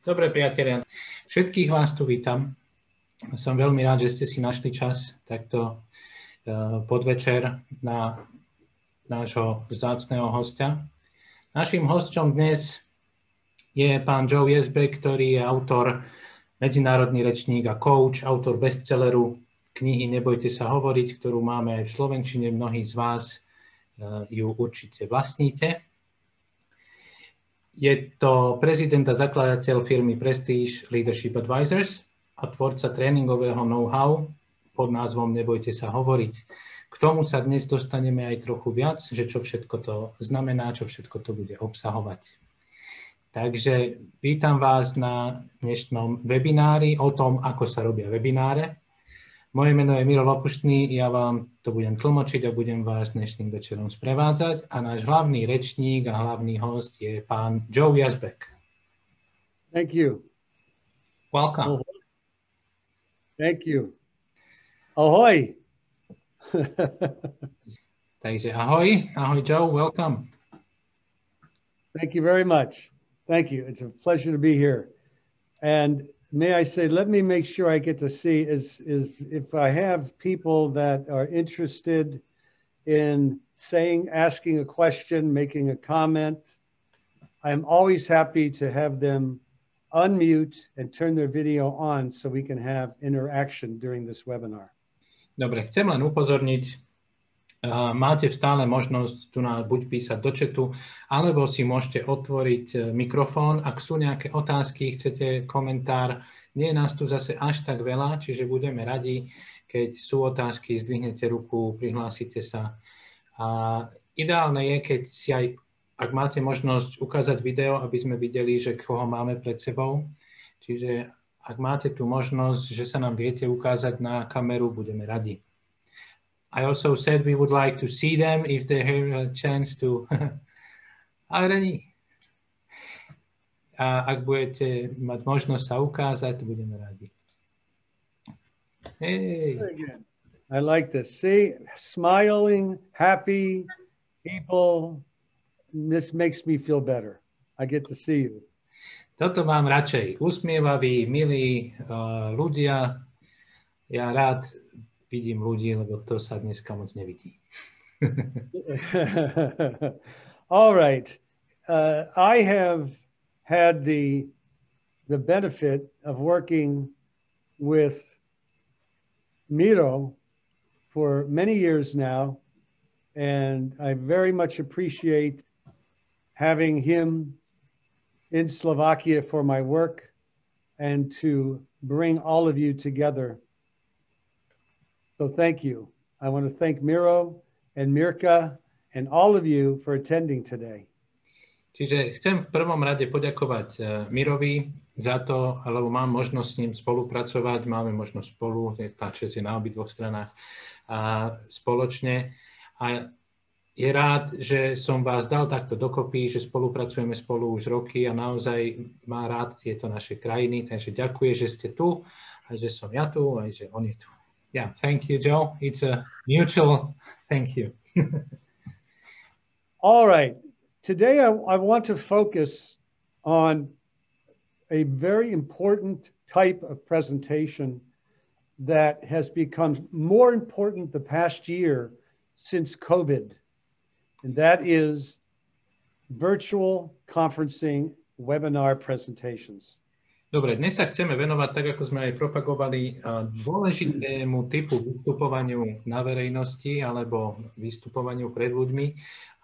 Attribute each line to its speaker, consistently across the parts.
Speaker 1: Dobre, priatelia, všetkých vás tu vítam. Som veľmi rád, že ste si našli čas takto podvečer na nášho vzácneho hostia. Naším hosťom dnes je pán Joe Yazbeck, ktorý je autor, medzinárodný rečník a coach, autor bestselleru knihy Nebojte sa hovoriť, ktorú máme aj v slovenčine. Mnohí z vás ju určite vlastníte. Je to prezident a zakladateľ firmy Prestige Leadership Advisors a tvorca tréningového know-how pod názvom Nebojte sa hovoriť. K tomu sa dnes dostaneme aj trochu viac, že čo všetko to znamená, čo všetko to bude obsahovať. Takže vítam vás na dnešnom webinári o tom, ako sa robia webináre. Moje meno je Miro Lopuštný, ja vám to budem tlmočiť a budem vás dnešným večerom sprevádzať. A náš hlavný rečník a hlavný host je pán Joe Yazbeck.
Speaker 2: Thank you.
Speaker 1: Welcome.
Speaker 2: Thank you. Ahoy.
Speaker 1: Takže ahoj. Ahoj Joe, welcome.
Speaker 2: Thank you very much. Thank you. It's a pleasure to be here. And may I say, let me make sure I get to see is if I have people that are interested in asking a question, making a comment, I'm always happy to have them unmute and turn their video on so we can have interaction during this webinar.
Speaker 1: Dobre, chcem len upozorniť, máte stále možnosť tu buď písať do chatu, alebo si môžete otvoriť mikrofón. Ak sú nejaké otázky, chcete komentár, nie je nás tu zase až tak veľa, čiže budeme radi, keď sú otázky, zdvihnete ruku, prihlásite sa. A ideálne je, keď si aj, ak máte možnosť ukázať video, aby sme videli, že koho máme pred sebou. Čiže ak máte tu možnosť, že sa nám viete ukázať na kameru, budeme radi. I also said we would like to see them if they have a chance to. A ak budete mať možnosť sa ukázať, budeme radi. Hey.
Speaker 2: I like this. See, smiling, happy people. This makes me feel better. I get to see you.
Speaker 1: Toto mám radšej. Usmievaví, milí ľudia. Ja rád vidím ľudí, lebo to sa dneska moc nevidí.
Speaker 2: All right. I have had the benefit of working with Miro for many years now, and I very much appreciate having him in Slovakia for my work and to bring all of you together. So thank you. I want to thank Miro and Mirka and all of you for attending today.
Speaker 1: Čiže chcem v prvom rade poďakovať Mirovi za to, lebo mám možnosť s ním spolupracovať, máme možnosť spolu, tá česť je na obidvoch stranách a spoločne. A je rád, že som vás dal takto dokopy, že spolupracujeme spolu už roky a naozaj má rád tieto naše krajiny. Takže ďakujem, že ste tu, aj že som ja tu, aj že on je tu. Yeah, thank you, Joe. It's a mutual thank you.
Speaker 2: All right. Today I want to focus on a very important type of presentation that has become more important the past year since COVID. And that is virtual conferencing webinar presentations.
Speaker 1: Dobre, dnes sa chceme venovať, tak ako sme aj propagovali, dôležitému typu vystupovaniu na verejnosti alebo vystupovaniu pred ľuďmi.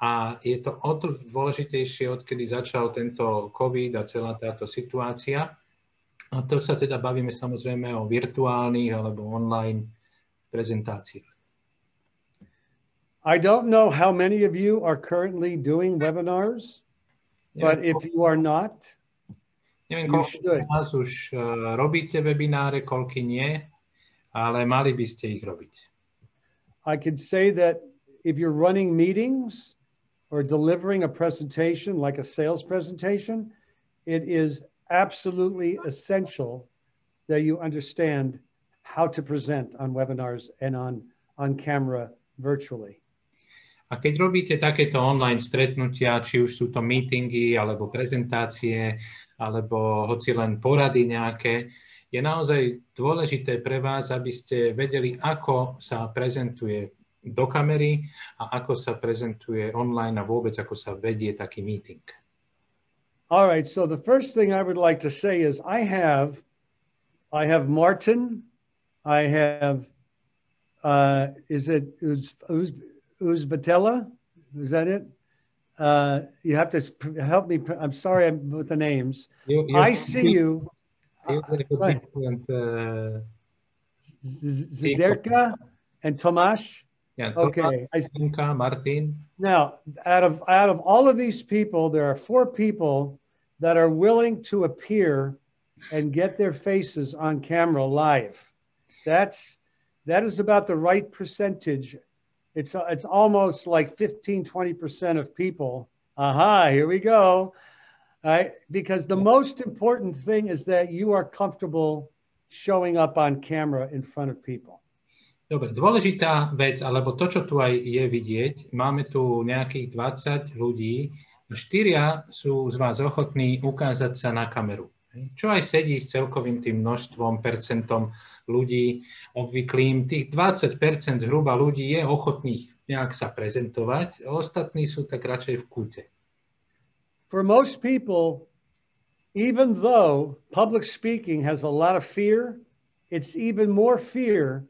Speaker 1: A je to o to dôležitejšie, odkedy začal tento COVID a celá táto situácia. A to sa teda bavíme samozrejme o virtuálnych alebo online prezentáciách.
Speaker 2: I don't know how many of you are currently doing webinars, but if you are not,
Speaker 1: neviem, koľko z vás už robíte webináre, koľko nie, ale mali by ste ich robiť.
Speaker 2: I can say that if you're running meetings or delivering a presentation like a sales presentation, it is absolutely essential that you understand how to present on webinars and on camera virtually.
Speaker 1: A keď robíte takéto online stretnutia, či už sú to meetingy, alebo prezentácie, alebo hoci len porady nejaké, je naozaj dôležité pre vás, aby ste vedeli, ako sa prezentuje do kamery a ako sa prezentuje online a vôbec ako sa vedie taký meeting.
Speaker 2: All right, so the first thing I would like to say is I have Martin, I have, is it Uzbatella? Is that it? You have to help me. I'm sorry with the names. I see you. Zderka and Tomasz.
Speaker 1: Yeah,
Speaker 2: okay.
Speaker 1: Martin.
Speaker 2: Now, out of all of these people, there are 4 people that are willing to appear and get their faces on camera live. That is about the right percentage. It's almost like 15-20% of people. Aha, here we go. All right, because the most important thing is that you are comfortable showing up on camera in front of people.
Speaker 1: Dobre, dôležitá vec, alebo to, čo tu aj je vidieť, máme tu nejakých 20 ľudí, 4 sú z vás ochotní ukázať sa na kameru. Čo aj sedí s celkovým tým množstvom, percentom ľudí obvyklým. Tých 20% zhruba ľudí je ochotných nejak sa prezentovať, ostatní sú tak radšej v kúte.
Speaker 2: For most people, even though public speaking has a lot of fear, it's even more fear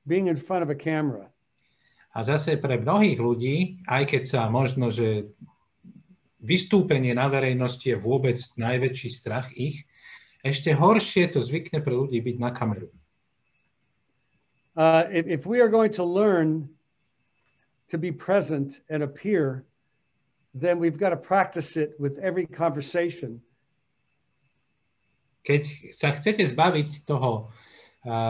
Speaker 2: being in front of a camera.
Speaker 1: A zase pre mnohých ľudí, aj keď sa možno, že vystúpenie na verejnosti je vôbec najväčší strach ich, ešte horšie to zvykne pre ľudí byť na kameru.
Speaker 2: If we are going to learn to be present and appear, then we've got to practice it with every conversation.
Speaker 1: Keď sa chcete zbaviť toho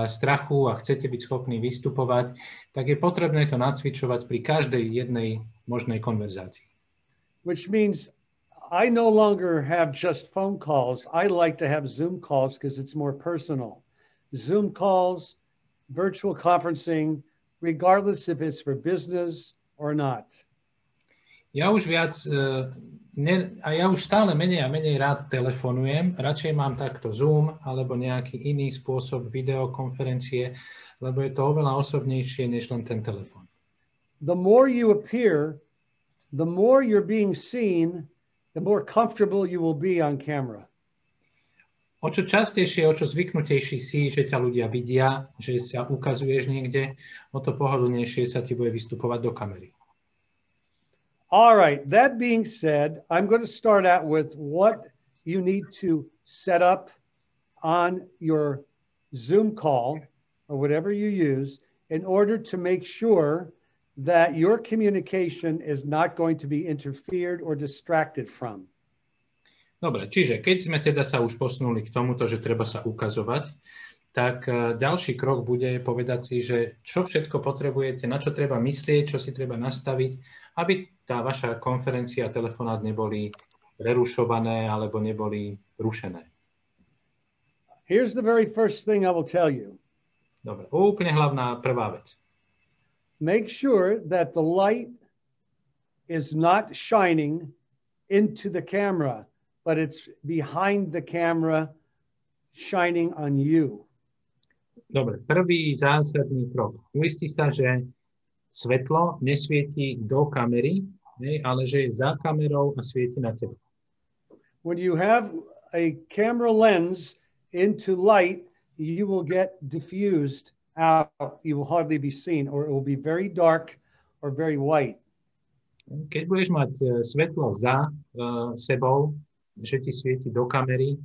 Speaker 1: strachu a chcete byť schopní vystupovať, tak je potrebné to nacvičovať pri každej jednej možnej konverzácii.
Speaker 2: Which means I no longer have just phone calls. I like to have Zoom calls because it's more personal. Zoom calls, virtual conferencing, regardless if it's for business or not.
Speaker 1: Ja už stále menej a menej rád telefonujem. Radšej mám takto Zoom alebo nejaký iný spôsob videokonferencie, lebo je to oveľa osobnejšie než len ten telefon.
Speaker 2: The more you appear, the more you're being seen, the more comfortable you will be on camera.
Speaker 1: O čo častejšie, o čo zvyknutejší si, že ťa ľudia vidia, že sa ukazuješ niekde, o to pohodlnejšie sa ti bude vystupovať do kamery.
Speaker 2: All right, that being said, I'm going to start out with what you need to set up on your Zoom call or whatever you use in order to make sure that your communication is not going to be interfered or distracted from.
Speaker 1: Dobre, čiže keď sme teda sa už posunuli k tomuto, že treba sa ukazovať, tak ďalší krok bude povedať si, že čo všetko potrebujete, na čo treba myslieť, čo si treba nastaviť, aby tá vaša konferencia a telefonát neboli prerušované alebo neboli rušené.
Speaker 2: Here's the very first thing I will tell you.
Speaker 1: Dobre, úplne hlavná prvá vec.
Speaker 2: Make sure that the light is not shining into the camera, but it's behind the camera shining on you.
Speaker 1: Dobre, prvý zásadný krok. Uistí sa, že svetlo nesvieti do kamery, ale že je za kamerou a svieti na teba.
Speaker 2: When you have a camera lens into light, you will get diffused out. You will hardly be seen, or it will be very dark or very white.
Speaker 1: Keď budeš mať svetlo za sebou, že ti svieti do kamery,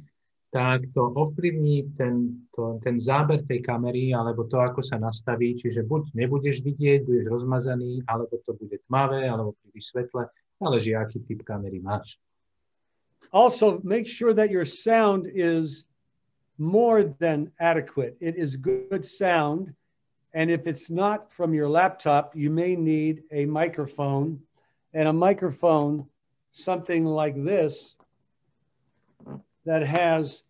Speaker 1: tak to ovplyvní ten záber tej kamery, alebo to, ako sa nastaví, čiže buď nebudeš vidieť, budeš rozmazaný, alebo to bude tmavé, alebo príliš svetle, záleží, aký typ kamery máš.
Speaker 2: Also, make sure that your sound is more than adequate. It is good sound, and if it's not from your laptop, you may need a microphone, and a microphone, something like this, that has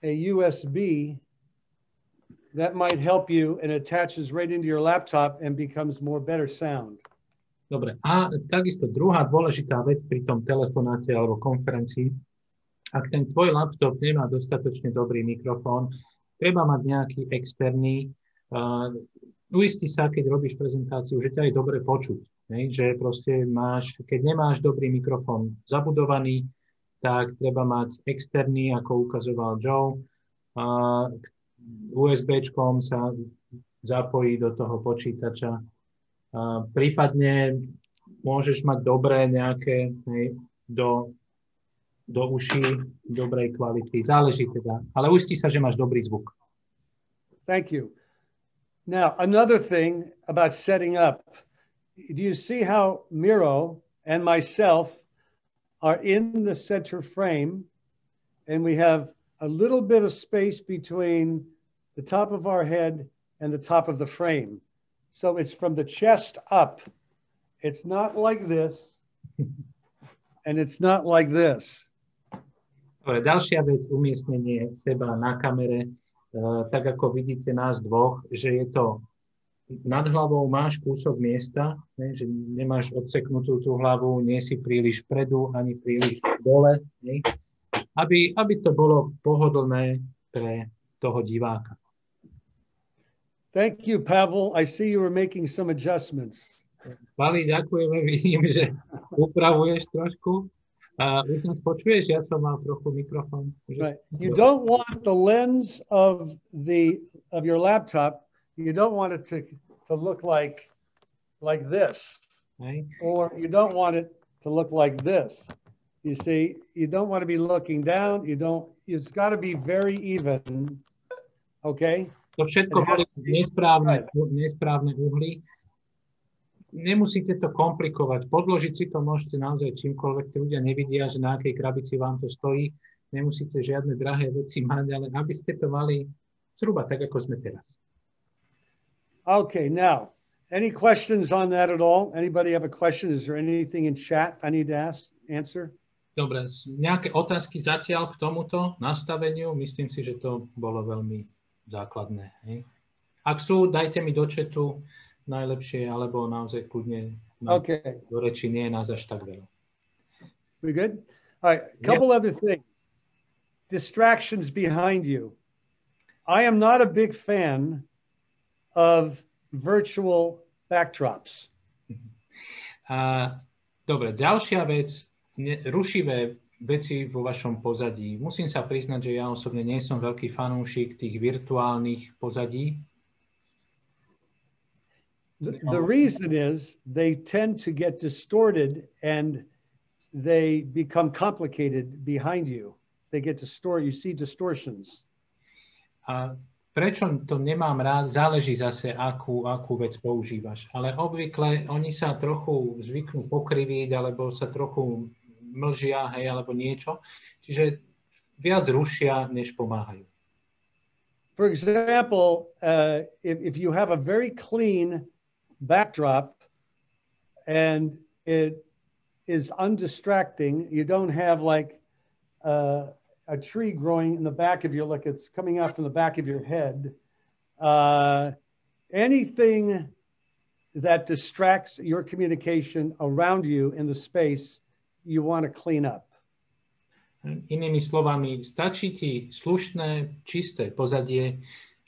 Speaker 2: a USB that might help you and attaches right into your laptop and becomes better sound.
Speaker 1: Dobre, a takisto druhá dôležitá vec pri tom telefonáte alebo konferencii, ak ten tvoj laptop nemá dostatočne dobrý mikrofón, treba mať nejaký externý. Uisti sa, keď robíš prezentáciu, že ťa je dobre počuť. Že proste keď nemáš dobrý mikrofón zabudovaný, tak treba mať externý, ako ukazoval Joe. USB-čkom sa zapojí do toho počítača. Prípadne môžeš mať dobré nejaké do uší dobrej kvality. Záleží teda. Ale uistí sa, že máš dobrý zvuk.
Speaker 2: Thank you. Now, another thing about setting up. Do you see how Miro and myself are in the center frame, and we have a little bit of space between the top of our head and the top of the frame. So it's from the chest up. It's not like this, and it's not like this.
Speaker 1: Ďalšia vec, umiestnenie seba na kamere, tak ako vidíte nás dvoch, že je to nad hlavou máš kúsok miesta, že nemáš odseknutú tú hlavu, nie si príliš vpredu, ani príliš dole, aby to bolo pohodlné pre toho diváka.
Speaker 2: Thank you, Pavel. I see you were making some adjustments.
Speaker 1: Pali, ďakujeme, vidím, že upravuješ trošku. Už nás počuješ? Ja som mal trochu mikrofón.
Speaker 2: Right. You don't want the lens of your laptop, you don't want it to look like this.
Speaker 1: Right.
Speaker 2: Or you don't want it to look like this. You see, you don't want to be looking down, it's got to be very even. Okay?
Speaker 1: To všetko boli nesprávne uhly. Nemusíte to komplikovať. Podložiť si to môžete naozaj čímkoľvek. Tí ľudia nevidia, že na akej krabici vám to stojí. Nemusíte žiadne drahé veci mať, ale aby ste to mali zhruba tak, ako sme teraz.
Speaker 2: Okay, now, any questions on that at all? Anybody have a question? Is there anything in chat I need to answer?
Speaker 1: Dobre, nejaké otázky zatiaľ k tomuto nastaveniu? Myslím si, že to bolo veľmi základné. Hej? Ak sú, dajte mi do chatu najlepšie, alebo naozaj kľudne do reči nie je nás až tak veľa.
Speaker 2: We good? All right, a couple other things. Distractions behind you. I am not a big fan of virtual backdrops.
Speaker 1: Dobre, ďalšia vec, rušivé veci vo vašom pozadí. Musím sa priznať, že ja osobne nie som veľký fanúšik tých virtuálnych pozadí.
Speaker 2: The reason is they tend to get distorted and they become complicated behind you. They get distorted. You see distortions.
Speaker 1: Prečo to nemám rád? Záleží zase, akú vec používaš. Ale obvykle oni sa trochu zvyknú pokriviť, alebo sa trochu mlžia, alebo niečo. Čiže viac rušia, než pomáhajú.
Speaker 2: For example, if you have a very clean backdrop and it is undistracting, you don't have like a tree growing in the back of you, like it's coming out from the back of your head. Anything that distracts your communication around you in the space, you want to clean up.
Speaker 1: Inými slovami, stačí ti slušné, čisté pozadie,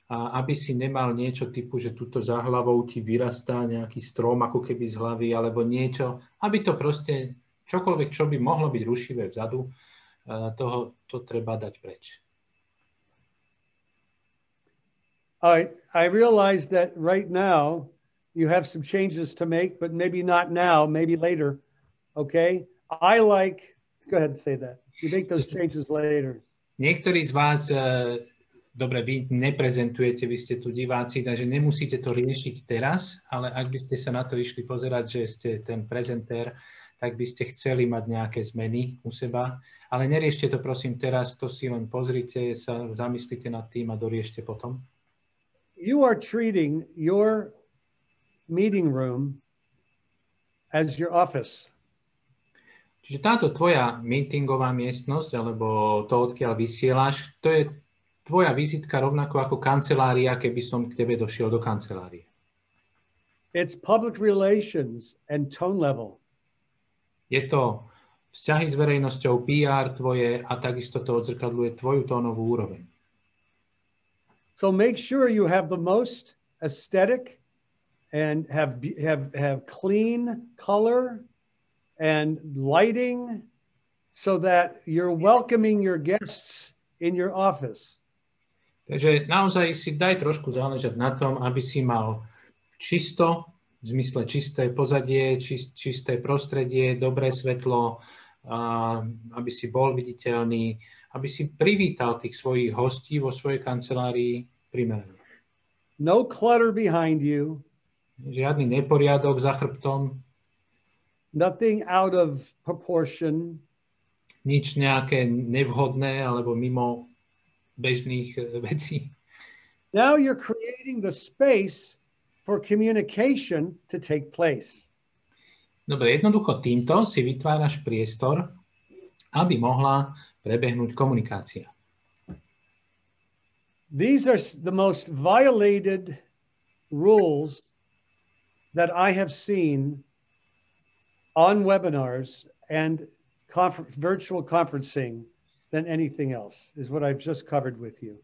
Speaker 1: a aby si nemal niečo typu, že tuto za hlavou ti vyrastá nejaký strom ako keby z hlavy, alebo niečo, aby to proste čokoľvek, čo by mohlo byť rušivé vzadu, to treba dať preč.
Speaker 2: I realize that right now you have some changes to make, but maybe not now, maybe later. Okay? Go ahead and say that. You make those changes later.
Speaker 1: Niektorí z vás dobre, vy neprezentujete, vy ste tu diváci, takže nemusíte to riešiť teraz, ale ak by ste sa na to išli pozerať, že ste ten prezentér, tak by ste chceli mať nejaké zmeny u seba. Ale neriešte to prosím teraz, to si len pozrite, sa zamyslite nad tým a doriešte potom.
Speaker 2: You are treating your meeting room as your office.
Speaker 1: Čiže táto tvoja meetingová miestnosť, alebo to, odkiaľ vysielaš, to je tvoja vizitka rovnako ako kancelária, keby som k tebe došiel do kancelárie.
Speaker 2: It's public relations and tone level.
Speaker 1: Je to vzťahy s verejnosťou, PR tvoje a takisto to odzrkadľuje tvoju tónovú úroveň.
Speaker 2: So make sure you have the most aesthetic and have clean color and lighting so that you're welcoming your guests in your office.
Speaker 1: Takže naozaj si daj trošku záležať na tom, aby si mal čisto, v zmysle čisté pozadie, čisté prostredie, dobré svetlo, aby si bol viditeľný, aby si privítal tých svojich hostí vo svojej kancelárii primerane.
Speaker 2: No clutter behind you.
Speaker 1: Žiadny neporiadok za chrbtom.
Speaker 2: Nothing out of proportion.
Speaker 1: Nič nejaké nevhodné alebo mimo bežných vecí.
Speaker 2: Now you're creating the space for communication to take place.
Speaker 1: Dobre, jednoducho týmto si vytváraš priestor, aby mohla prebehnúť komunikácia.
Speaker 2: These are the most violated rules that I have seen on webinars and virtual conferencing than anything else, is what I've just covered with you.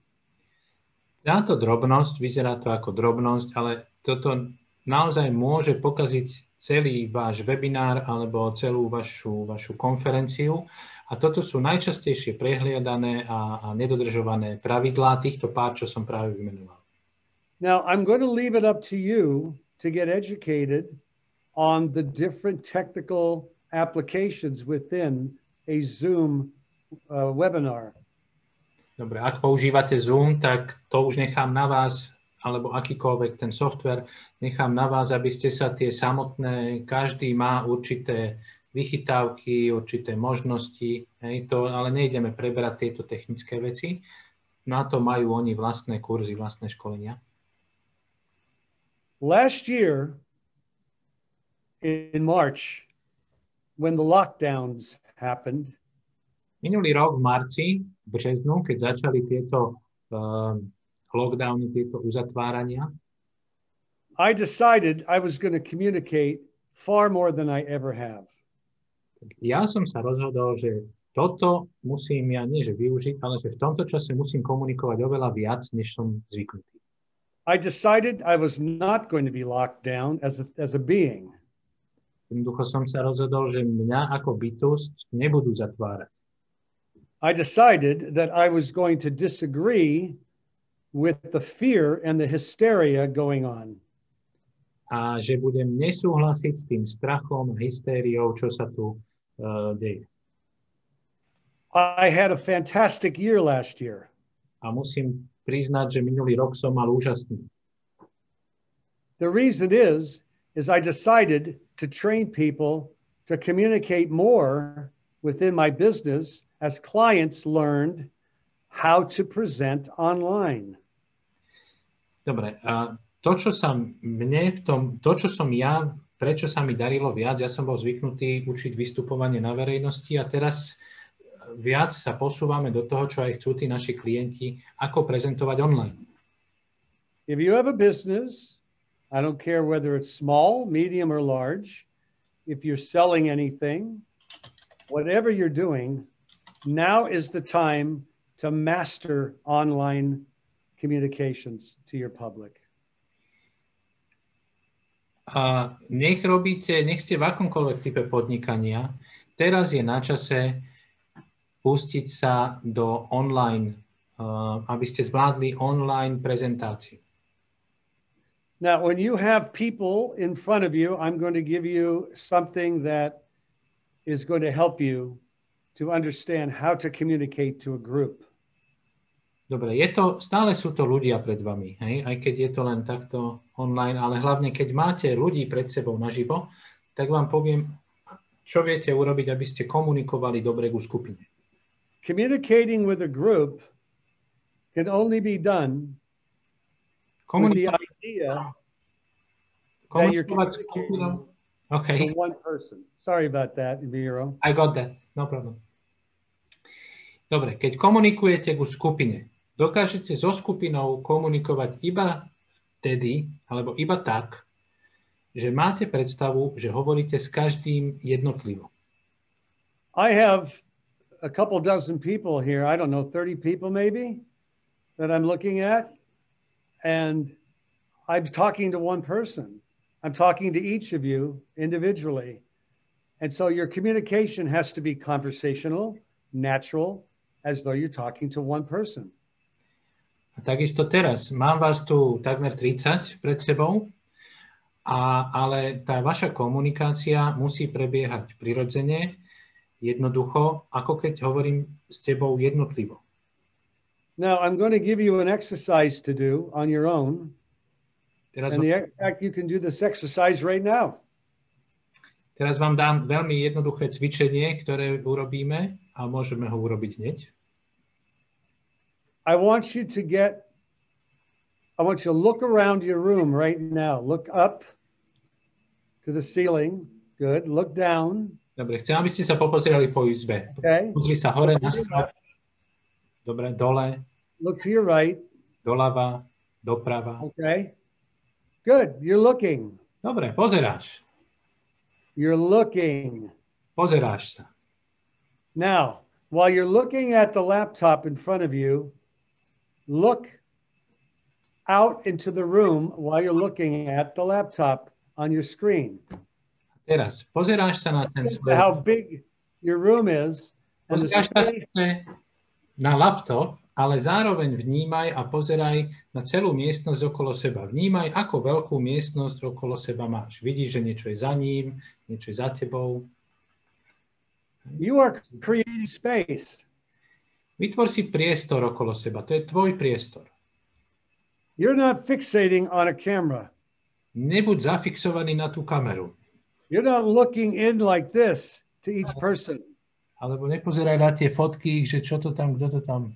Speaker 1: Táto drobnosť, vyzerá to ako drobnosť, ale toto naozaj môže pokaziť celý váš webinár alebo celú vašu konferenciu. A toto sú najčastejšie prehliadané a nedodržované pravidlá týchto pár, čo som práve vymenoval.
Speaker 2: Now, I'm going to leave it up to you to get educated on the different technical applications within a Zoom webinar.
Speaker 1: Dobre, ak používate Zoom, tak to už nechám na vás, alebo akýkoľvek ten software, nechám na vás, aby ste sa tie samotné, každý má určité vychytávky, určité možnosti, ale nejdeme preberať tieto technické veci. Na to majú oni vlastné kurzy, vlastné školenia.
Speaker 2: Last year, in March, when the lockdowns happened,
Speaker 1: minulý rok v marci, v březnu, keď začali tieto lockdowny, tieto uzatvárania,
Speaker 2: I decided I was going to communicate far more than I ever have.
Speaker 1: Ja som sa rozhodol, že toto musím ja nie že využiť, ale že v tomto čase musím komunikovať oveľa viac, než som zvyknutý.
Speaker 2: I decided I was not going to be locked down as a being.
Speaker 1: Jednoducho som sa rozhodol, že mňa ako bytosť nebudú zatvárať.
Speaker 2: I decided that I was going to disagree with the fear and the hysteria going on.
Speaker 1: A že budem nesúhlasiť s tým strachom a hystériou, čo sa tu deje.
Speaker 2: I had a fantastic year last year.
Speaker 1: A musím priznať, že minulý rok som mal úžasný.
Speaker 2: The reason is I decided to train people to communicate more within my business as clients learned how to present online. Dobre,
Speaker 1: to, čo som ja, prečo sa mi darilo viac, ja som bol zvyknutý učiť vystupovanie na verejnosti a teraz viac sa posúvame do toho, čo aj chcú tí naši klienti, ako prezentovať online.
Speaker 2: If you have a business, I don't care whether it's small, medium, or large, if you're selling anything, whatever you're doing, now is the time to master online communications to your public.
Speaker 1: Nech ste v akomkoľvek type podnikania, teraz je na čase pustiť sa do online, aby ste zvládli online prezentáciu.
Speaker 2: Now, when you have people in front of you, I'm going to give you something that is going to help you to understand how to communicate to a group.
Speaker 1: Dobre, stále sú to ľudia pred vami, hej? Aj keď je to len takto online, ale hlavne keď máte ľudí pred sebou naživo, tak vám poviem, čo viete urobiť, aby ste komunikovali dobre ku skupine.
Speaker 2: Communicating with a group can only be done with the idea that you're communicating to one person. Sorry about that, Miro.
Speaker 1: I got that, no problem. Dobre, keď komunikujete ku skupine, dokážete so skupinou komunikovať iba vtedy, alebo iba tak, že máte predstavu, že hovoríte s každým jednotlivo.
Speaker 2: I have a couple dozen people here, I don't know, 30 people maybe, that I'm looking at, and I'm talking to one person. I'm talking to each of you individually. And so your communication has to be conversational, natural, as though you're talking to one person.
Speaker 1: A takisto teraz, mám vás tu takmer 30 pred sebou, ale tá vaša komunikácia musí prebiehať prirodzene, jednoducho, ako keď hovorím s tebou jednotlivo.
Speaker 2: Now, I'm going to give you an exercise to do on your own. And in fact, you can do this exercise right now.
Speaker 1: Teraz vám dám veľmi jednoduché cvičenie, ktoré urobíme a môžeme ho urobiť hneď.
Speaker 2: I want you to look around your room right now. Look up to the ceiling. Good. Look down.
Speaker 1: Dobre, chcem, aby ste sa popozerali po izbe.
Speaker 2: Okay.
Speaker 1: Pozri sa hore na strop. Dobre, dole.
Speaker 2: Look to your right.
Speaker 1: Doľava, doprava.
Speaker 2: Okay. Good. You're looking.
Speaker 1: Dobre, pozeráš.
Speaker 2: You're looking.
Speaker 1: Pozeráš sa.
Speaker 2: Now, while you're looking at the laptop in front of you, look out into the room while you're looking at the laptop on your screen.
Speaker 1: Teraz, pozeráš sa na ten svoj...
Speaker 2: How big your room is. And
Speaker 1: Pozeráš sa na laptop, ale zároveň vnímaj a pozeraj na celú miestnosť okolo seba. Vnímaj, ako veľkú miestnosť okolo seba máš. Vidíš, že niečo je za ním, niečo je za tebou.
Speaker 2: You are creating space.
Speaker 1: Vytvor si priestor okolo seba. To je tvoj priestor.
Speaker 2: You're not fixating on a camera.
Speaker 1: Nebuď zafixovaný na tú kameru.
Speaker 2: You're not looking in like this to each person.
Speaker 1: Alebo nepozeraj na tie fotky, že čo to tam, kto to tam.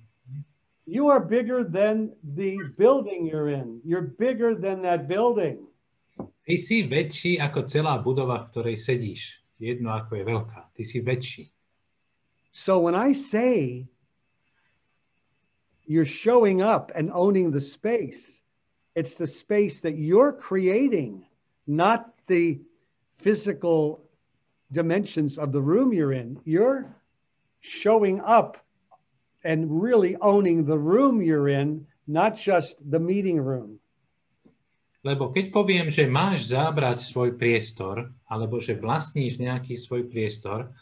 Speaker 2: You are bigger than the building you're in. You're bigger than that building.
Speaker 1: Ty si väčší ako celá budova, v ktorej sedíš. Jedno ako je veľká. Ty si väčší.
Speaker 2: So when I say you're showing up and owning the space, it's the space that you're creating, not the physical dimensions of the room you're in. You're showing up and really owning the room you're in, not just the meeting room.
Speaker 1: Lebo keď poviem, že máš zabrať svoj priestor, alebo že vlastníš nejaký svoj priestor,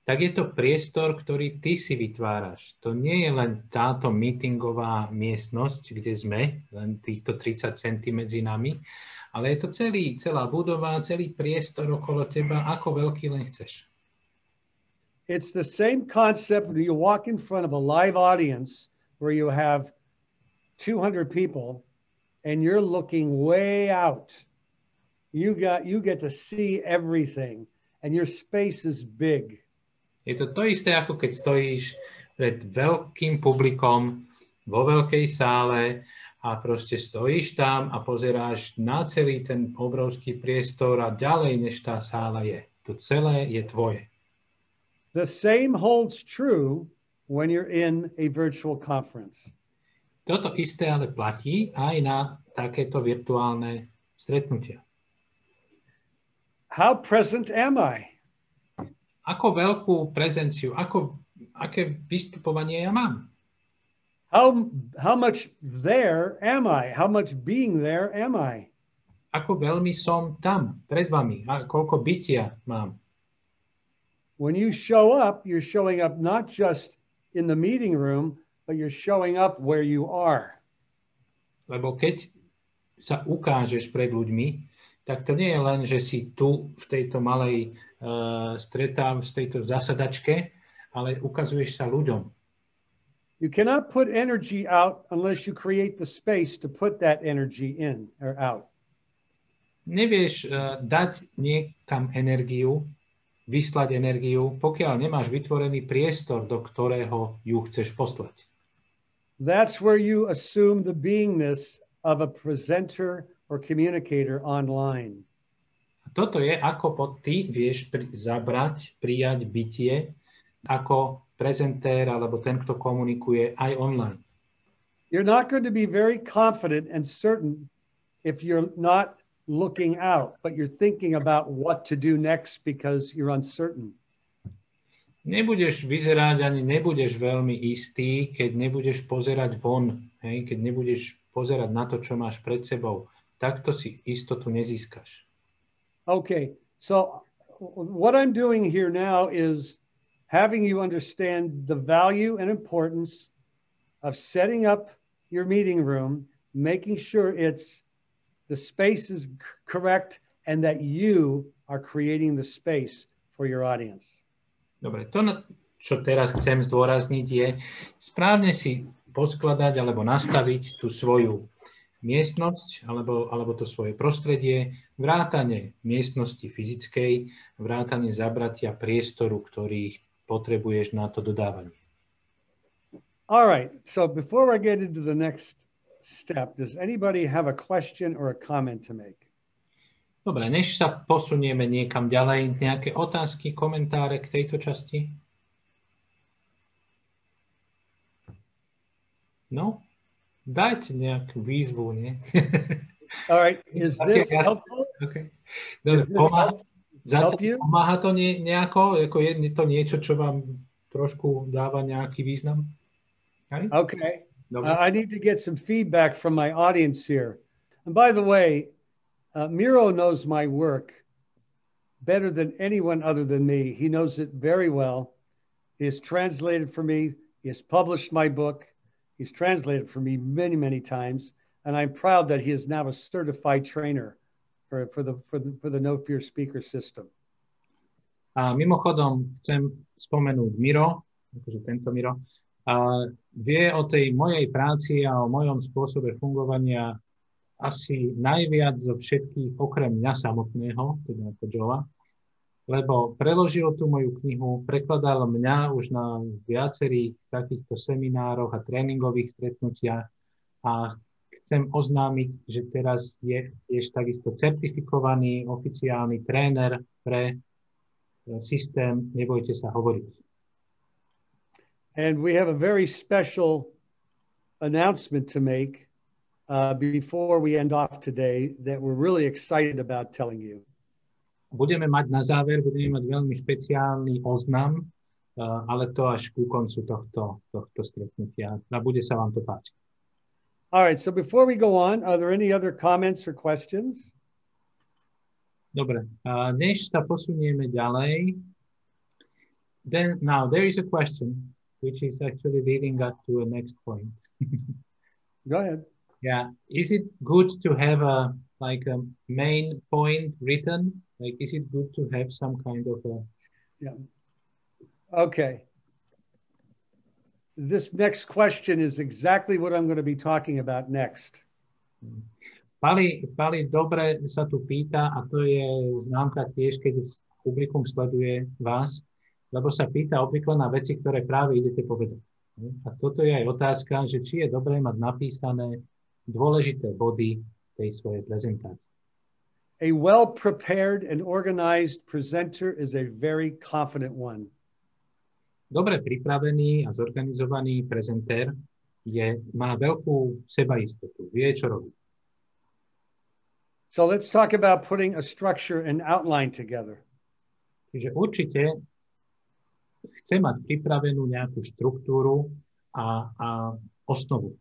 Speaker 1: tak je to priestor, ktorý ty si vytváraš. To nie je len táto meetingová miestnosť, kde sme, len týchto 30 cm medzi nami, ale je to celá budova, celý priestor okolo teba, ako veľký len chceš.
Speaker 2: It's the same concept when you walk in front of a live audience where you have 200 people and you're looking way out. You get to see everything and your space is big.
Speaker 1: Je to isté, ako keď stojíš pred veľkým publikom vo veľkej sále a proste stojíš tam a pozeráš na celý ten obrovský priestor a ďalej, než tá sála je. To celé je tvoje.
Speaker 2: The same holds true when you're in a virtual conference.
Speaker 1: Toto isté ale platí aj na takéto virtuálne stretnutia.
Speaker 2: How present am I?
Speaker 1: Ako veľkú prezenciu, aké vystupovanie ja mám?
Speaker 2: How much there am I? How much being there am I?
Speaker 1: Ako veľmi som tam, pred vami, a koľko bytia mám?
Speaker 2: When you show up, you're showing up not just in the meeting room, but you're showing up where you are.
Speaker 1: Lebo keď sa ukážeš pred ľuďmi, tak to nie je len, že si tu v tejto malej z tejto zasadačke, ale ukazuješ sa ľuďom.
Speaker 2: You cannot put energy out unless you create the space to put that energy in or out.
Speaker 1: Nevieš dať niekam energiu, vyslať energiu, pokiaľ nemáš vytvorený priestor, do ktorého ju chceš poslať.
Speaker 2: That's where you assume the beingness of a presenter or communicator online.
Speaker 1: Toto je, ako ty vieš prijať bytie ako prezentér alebo ten, kto komunikuje aj online.
Speaker 2: You're not going to be very confident and certain if you're not looking out, but you're thinking about what to do next because you're uncertain.
Speaker 1: Nebudeš vyzerať ani nebudeš veľmi istý, keď nebudeš pozerať von, hej? Keď nebudeš pozerať na to, čo máš pred sebou. Takto si istotu nezískaš.
Speaker 2: Okay, so what I'm doing here now is having you understand the value and importance of setting up your meeting room, making sure the space is correct and that you are creating the space for your audience.
Speaker 1: Dobre, to, čo teraz chcem zdôrazniť, je správne si poskladať alebo nastaviť tú svoju miestnosť alebo to svoje prostredie, vrátane miestnosti fyzickej, vrátane zabratia priestoru, ktorý potrebuješ na to dodávanie.
Speaker 2: All right, so before I get into the next step, does anybody have a question or a comment to make?
Speaker 1: Dobre, než sa posunieme niekam ďalej, nejaké otázky, komentáre k tejto časti? No, dajte nejakú výzvu, nie?
Speaker 2: All right, is this helpful?
Speaker 1: Okay. Dobre, pomáha to nejako? Je to niečo, čo vám trošku dáva nejaký význam?
Speaker 2: Okay, I need to get some feedback from my audience here. And by the way, Miro knows my work better than anyone other than me. He knows it very well. He has translated for me. He has published my book. He's translated for me many, many times. And I'm proud that he is now a certified trainer for the No Fear speaker system.
Speaker 1: A mimochodom chcem spomenúť Miro, akože tento Miro, vie o tej mojej práci a o mojom spôsobe fungovania asi najviac zo všetkých, okrem mňa samotného, teda ako Joea, lebo preložil tú moju knihu, prekladal mňa už na viacerých takýchto seminároch a tréningových stretnutiach a chcem oznámiť, že teraz je tiež takisto certifikovaný oficiálny tréner pre systém Nebojte sa hovoriť.
Speaker 2: And we have a very special announcement to make before we end off today that we're really excited about telling you.
Speaker 1: Budeme mať na záver, budeme mať veľmi špeciálny oznam, ale to až ku koncu tohto stretnutia. A bude sa vám to páčiť.
Speaker 2: All right, so before we go on, are there any other comments or questions?
Speaker 1: Dobre, než sa posunieme ďalej, now there is a question which is actually leading us to a next point.
Speaker 2: Go ahead.
Speaker 1: Yeah, is it good to have a main point written? Like, is it good to have some kind of a...
Speaker 2: Yeah. Okay. This next question is exactly what I'm going to be talking about next.
Speaker 1: Pali dobre sa tu pýta, a to je známka tiež, keď publikum sleduje vás, lebo sa pýta obvykle na veci, ktoré práve idete povedať. A toto je aj otázka, že či je dobré mať napísané dôležité body tej svojej prezentácie.
Speaker 2: A well-prepared and organized presenter is a very confident one.
Speaker 1: Dobre pripravený a zorganizovaný prezentér má veľkú sebaistotu, vie, čo robí.
Speaker 2: So let's talk about putting a structure and outline together.
Speaker 1: Čiže určite chce mať pripravenú nejakú štruktúru a osnovu.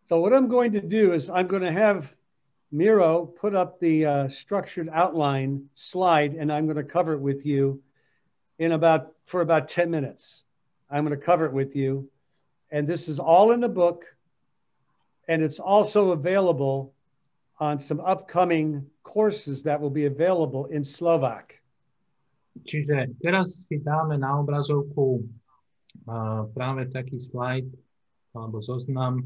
Speaker 2: So what I'm going to do is I'm going to have Miro put up the structured outline slide, and I'm going to cover it with you for about 10 minutes. I'm going to cover it with you. And this is all in the book. And it's also available on some upcoming courses that will be available in Slovak.
Speaker 1: Čiže teraz si dáme na obrazovku práve taký slajd alebo zoznam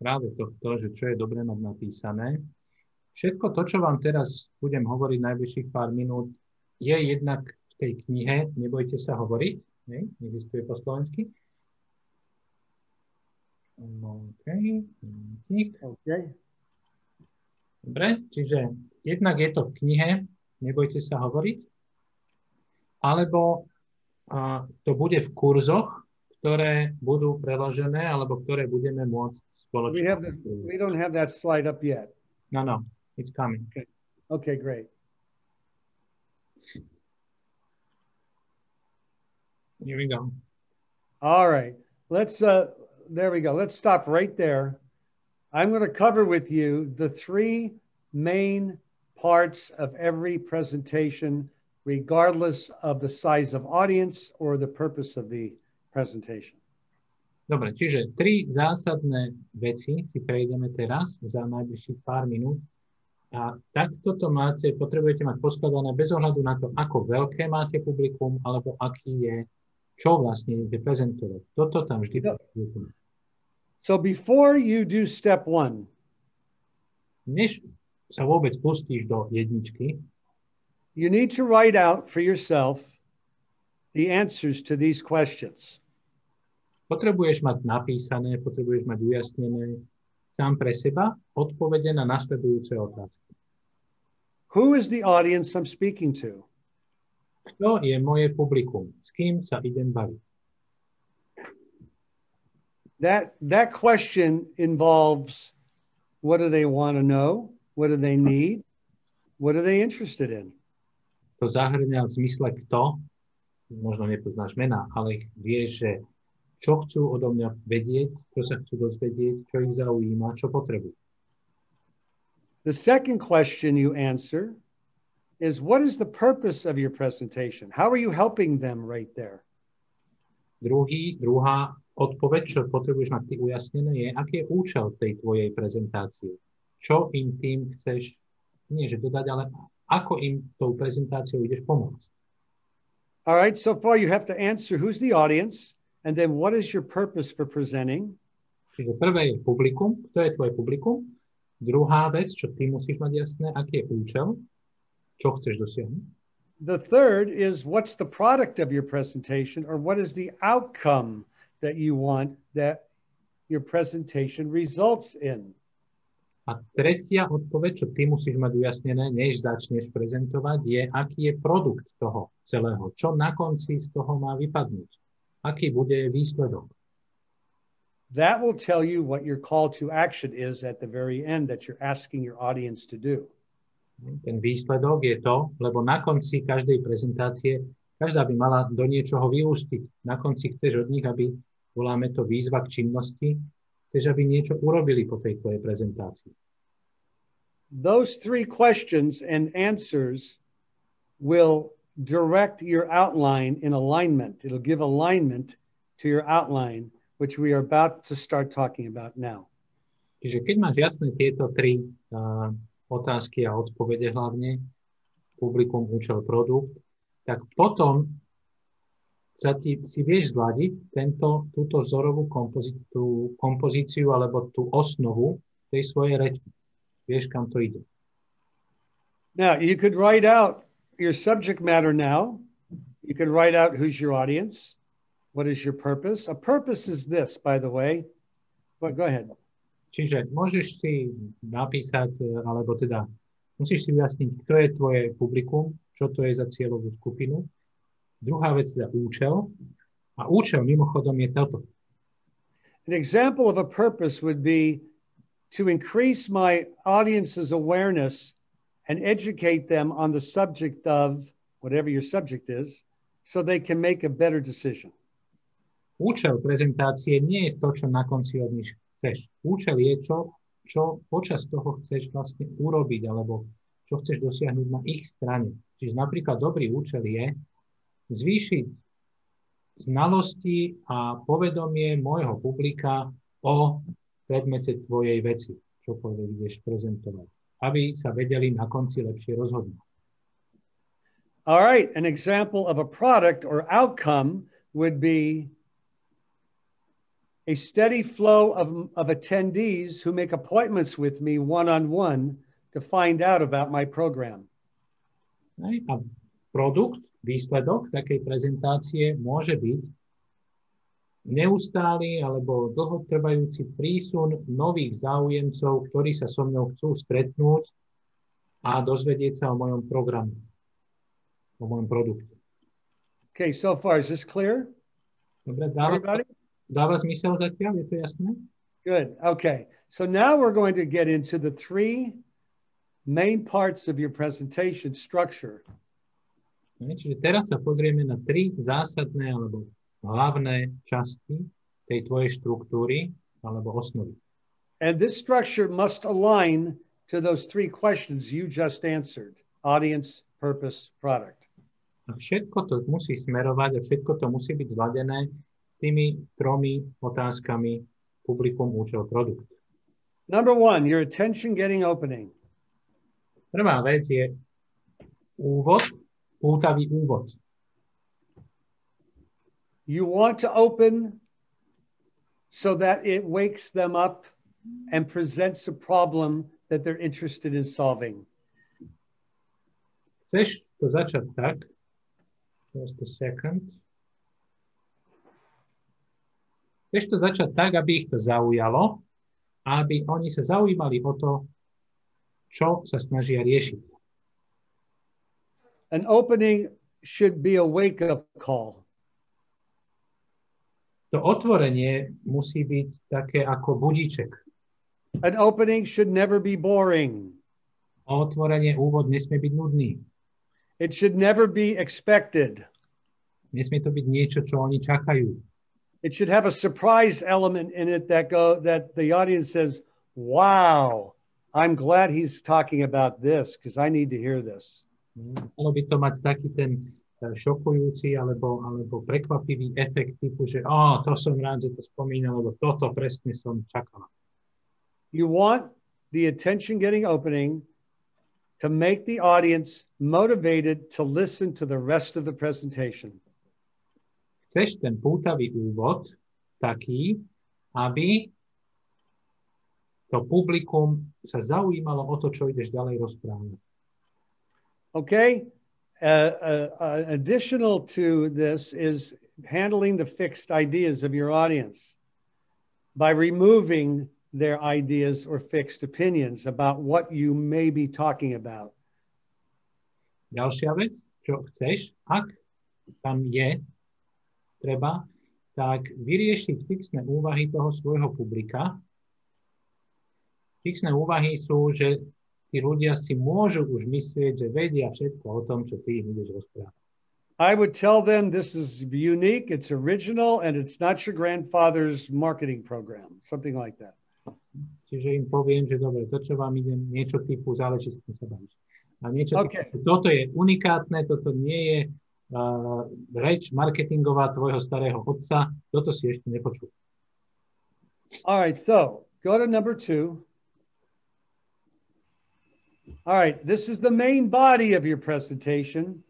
Speaker 1: práve tohto, že čo je dobre mať napísané. Všetko to, čo vám teraz budem hovoriť najbližších pár minút, je jednak v tej knihe Nebojte sa hovoriť. Existuje po slovensky.
Speaker 2: Okay.
Speaker 1: Dobre, čiže jednak je to v knihe Nebojte sa hovoriť, alebo to bude v kurzoch, ktoré budú preložené, alebo ktoré budeme môcť spoločne.
Speaker 2: We don't have that slide up yet.
Speaker 1: No, it's coming.
Speaker 2: Okay, great.
Speaker 1: Here we go.
Speaker 2: All right, there we go. Let's stop right there. I'm going to cover with you the three main parts of every presentation, regardless of the size of audience or the purpose of the presentation.
Speaker 1: Dobre, čiže tri zásadné veci si prejdeme teraz za najbližších pár minút. A takto to potrebujete mať poskladané bez ohľadu na to, ako veľké máte publikum, alebo aký je, čo vlastne idete prezentovať. Toto tam vždy potrebujete.
Speaker 2: So before you do step one,
Speaker 1: než sa vôbec pustíš do jedničky,
Speaker 2: you need to write out for yourself the answers to these questions.
Speaker 1: potrebuješ mať napísané, potrebuješ mať ujasnené sám pre seba odpovede na nasledujúce otázky.
Speaker 2: Who is the audience I'm speaking to?
Speaker 1: Kto je moje publikum? S kým sa idem baviť?
Speaker 2: That question involves what do they want to know? What do they need? What are they interested in?
Speaker 1: To zahrňa v zmysle kto, možno nepoznáš mená, ale vieš, že čo chcú odo mňa vedieť, čo sa chcú dozvedieť, čo ich zaujíma, čo potrebujú.
Speaker 2: The second question you answer is what is the purpose of your presentation? How are you helping them right there?
Speaker 1: Druhá odpoveď, čo potrebuješ mať ty ujasnené, je, aký je účel tej tvojej prezentácie. Čo im tým chceš, nie že dodať, ale ako im tou prezentáciou ideš pomôcť.
Speaker 2: All right, so far you have to answer who's the audience, and then what is your purpose for presenting?
Speaker 1: Čiže prvé je publikum, kto je tvoje publikum. Druhá vec, čo ty musíš mať jasné, aký je účel, čo chceš dosiahnuť.
Speaker 2: The third is what's the product of your presentation, or what is the outcome that you want that your presentation results in?
Speaker 1: A tretia odpoveď, čo ty musíš mať ujasnené, než začneš prezentovať, je, aký je produkt toho celého. Čo na konci z toho má vypadnúť. Aký bude výsledok.
Speaker 2: That will tell you what your call to action is at the very end that you're asking your audience to do.
Speaker 1: Ten výsledok je to, lebo na konci každej prezentácie, každá by mala do niečoho vyústiť. Na konci chceš od nich, aby, voláme to výzva k činnosti, chceš, aby niečo urobili po tej tvojej prezentácii.
Speaker 2: Those three questions and answers will direct your outline in alignment. It'll give alignment to your outline, which we are about to start talking about now.
Speaker 1: Čiže keď máš jasné tieto tri otázky a odpovede hlavne, publikum, účel, produkt, tak potom si vieš zladiť túto vzorovú kompozíciu alebo tú osnovu tej svojej reči. Vieš, kam to ide.
Speaker 2: Now, you could write out your subject matter now. You could write out who's your audience. What is your purpose? A purpose is this, by the way. But go ahead.
Speaker 1: Čiže môžeš si napísať, alebo teda musíš si vyjasniť, kto je tvoje publikum, čo to je za cieľovú skupinu. Druhá vec je účel. A účel mimochodom je toto.
Speaker 2: An example of a purpose would be to increase my audience's awareness and educate them on the subject of whatever your subject is, so they can make a better decision.
Speaker 1: Účel prezentácie nie je to, čo na konci od nich chceš. Účel je, čo počas toho chceš vlastne urobiť, alebo čo chceš dosiahnuť na ich strane. Čiže napríklad dobrý účel je zvýšiť znalosti a povedomie môjho publika o predmete tvojej veci, čo ideš prezentovať, aby sa vedeli na konci lepšie rozhodnúť.
Speaker 2: All right, an example of a product or outcome would be a steady flow of attendees who make appointments with me one-on-one to find out about my program.
Speaker 1: A produkt, výsledok takej prezentácie môže byť neustály alebo dlhotrvajúci prísun nových záujemcov, ktorí sa so mnou chcú stretnúť a dozvedieť sa o mojom programe, o mojom produkte.
Speaker 2: Okay, so far, is this clear?
Speaker 1: Dobre, dáva zmysel zatiaľ? Je to jasné?
Speaker 2: Good. Okay. So now we're going to get into the three main parts of your presentation structure.
Speaker 1: Čiže teraz sa pozrieme na 3 zásadné alebo hlavné časti tej tvojej štruktúry alebo osnovy.
Speaker 2: And this structure must align to those 3 questions you just answered: audience, purpose, product.
Speaker 1: A všetko to musí smerovať a všetko to musí byť zladené s tými 3 otázkami: publikum, účel, produkt.
Speaker 2: Number 1, your attention getting opening.
Speaker 1: Prvá vec je úvod, pútavý úvod.
Speaker 2: You want to open so that it wakes them up and presents a problem that they're interested in solving.
Speaker 1: Chceš to začať tak, just a second. Chceš to začať tak, aby ich to zaujalo, a aby oni sa zaujímali o to, čo sa snažia riešiť.
Speaker 2: An opening should be a wake-up call.
Speaker 1: To otvorenie musí byť také ako budíček.
Speaker 2: An opening should never be boring.
Speaker 1: Otvorenie, úvod nesmie byť nudný.
Speaker 2: It should never be expected.
Speaker 1: Nesmie to byť niečo, čo oni čakajú.
Speaker 2: It should have a surprise element in it that the audience says, "Wow, I'm glad he's talking about this because I need to hear this."
Speaker 1: Malo by to mať taký ten šokujúci alebo prekvapivý efekt typu, že to som rád, že to spomínal, lebo toto presne som čakal.
Speaker 2: You want the attention getting opening to make the audience motivated to listen to the rest of the presentation.
Speaker 1: Chceš ten pútavý úvod taký, aby to publikum sa zaujímalo o to, čo ideš ďalej rozprávať.
Speaker 2: Okay. Additional to this is handling the fixed ideas of your audience by removing their ideas or fixed opinions about what you may be talking about.
Speaker 1: Ďalšia vec, čo chceš, ak tam je treba, tak vyriešiť fixné úvahy toho svojho publika. Fixné úvahy sú, že tí ľudia si môžu už myslieť, že vedia všetko o tom, čo ty im ideš rozprávať.
Speaker 2: I would tell them this is unique, it's original, and it's not your grandfather's marketing program, something like that.
Speaker 1: Čiže im poviem, že dobre, to, čo vám idem, niečo typu záleží, s kým sa bavíš. A niečo typu, toto je unikátne, toto nie je reč marketingová tvojho starého otca, toto si ešte nepočul.
Speaker 2: All right, so go to number 2. All right, this is the main body of your presentation.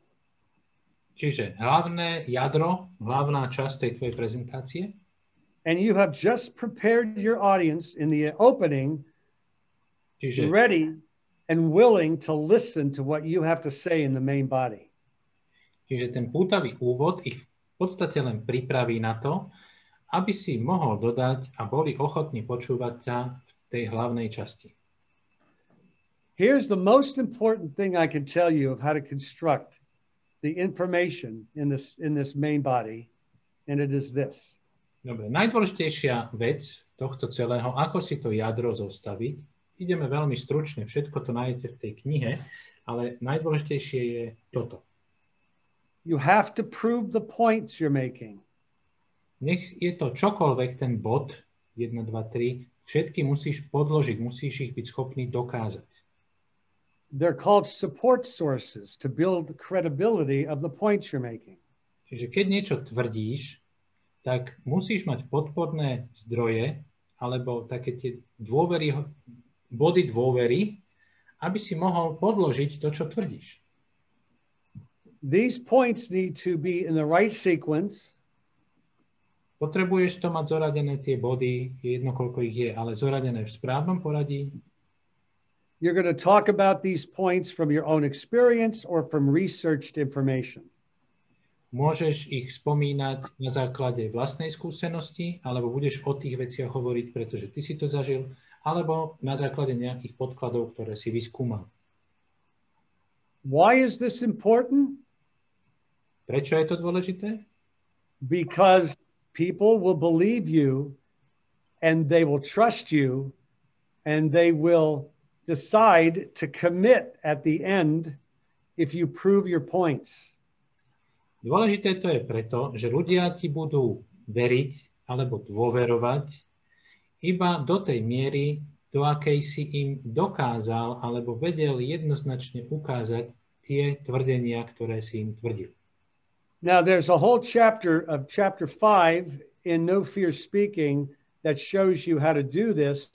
Speaker 1: Čiže hlavné jadro, hlavná časť tej tvojej prezentácie.
Speaker 2: And you have just prepared your audience in the opening, ready and willing to listen to what you have to say in the main body.
Speaker 1: Čiže ten pútavý úvod ich v podstate len pripraví na to, aby si mohol dodať a boli ochotní počúvať ťa v tej hlavnej časti.
Speaker 2: Here's the most important thing I can tell you of how to construct the information in this main body, and it is this.
Speaker 1: Dobre, najdôležitejšia vec tohto celého, ako si to jadro zostaviť, ideme veľmi stručne, všetko to nájdete v tej knihe, ale najdôležitejšie je toto.
Speaker 2: You have to prove the points you're making.
Speaker 1: Nech je to čokoľvek ten bod, 1, 2, 3, všetky musíš podložiť, musíš ich byť schopný dokázať.
Speaker 2: They're called support sources to build the credibility of the points you're making.
Speaker 1: Čiže keď niečo tvrdíš, tak musíš mať podporné zdroje alebo také tie body dôvery, aby si mohol podložiť to, čo tvrdíš.
Speaker 2: These points need to be in the right sequence.
Speaker 1: Potrebuješ to mať zoradené tie body, je jedno, koľko ich je, ale zoradené v správnom poradí.
Speaker 2: You're going to talk about these points from your own experience or from researched information.
Speaker 1: Môžeš ich spomínať na základe vlastnej skúsenosti, alebo budeš o tých veciach hovoriť, pretože ty si to zažil, alebo na základe nejakých podkladov, ktoré si vyskúmal.
Speaker 2: Why is this important?
Speaker 1: Prečo je to dôležité?
Speaker 2: Because people will believe you and they will trust you and they will decide to commit at the end if you prove your points.
Speaker 1: Dôležité to je preto, že ľudia ti budú veriť alebo dôverovať iba do tej miery, do akej si im dokázal alebo vedel jednoznačne ukázať tie tvrdenia, ktoré si im tvrdil.
Speaker 2: Now there's a whole chapter of chapter 5 in No Fear Speaking that shows you how to do this,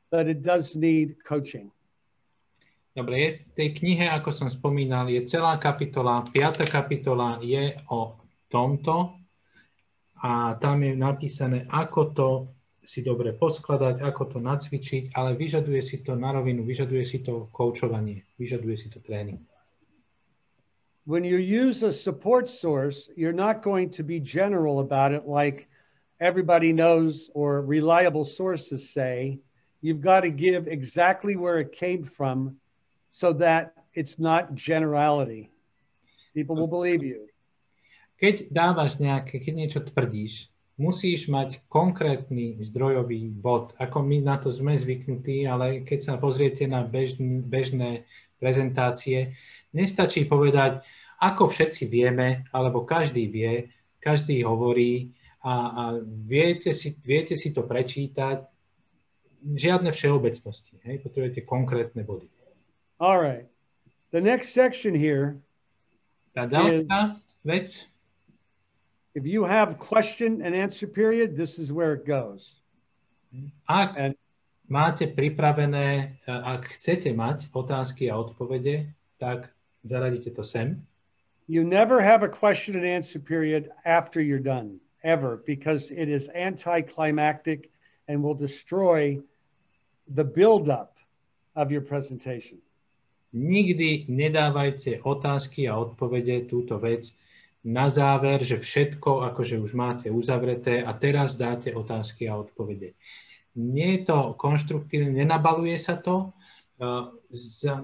Speaker 2: but it does need coaching.
Speaker 1: Dobre, v tej knihe, ako som spomínal, je celá kapitola, 5. kapitola je o tomto a tam je napísané, ako to si dobre poskladať, ako to nacvičiť, ale vyžaduje si to na rovinu, vyžaduje si to koučovanie, vyžaduje si to tréning.
Speaker 2: When you use a support source, you're not going to be general about it like everybody knows or reliable sources say. You've got to give exactly where it came from so that it's not generality. People will believe you.
Speaker 1: Keď niečo tvrdíš, musíš mať konkrétny zdrojový bod. Ako my na to sme zvyknutí, ale keď sa pozriete na bežné prezentácie, nestačí povedať, ako všetci vieme, alebo každý vie, každý hovorí a viete si to prečítať. Žiadne všeobecnosti. Potrebujete konkrétne body.
Speaker 2: All right. The next section here.
Speaker 1: Tá ďalšia vec.
Speaker 2: If you have question and answer period, this is where it goes.
Speaker 1: Ak máte pripravené, ak chcete mať otázky a odpovede, tak zaradíte to sem.
Speaker 2: You never have a question and answer period after you're done, ever, because it is anticlimactic and will destroy the build-up of your presentation.
Speaker 1: Nikdy nedávajte otázky a odpovede, túto vec, na záver, že všetko akože už máte uzavreté a teraz dáte otázky a odpovede. Nie je to konštruktívne, nenabaluje sa to,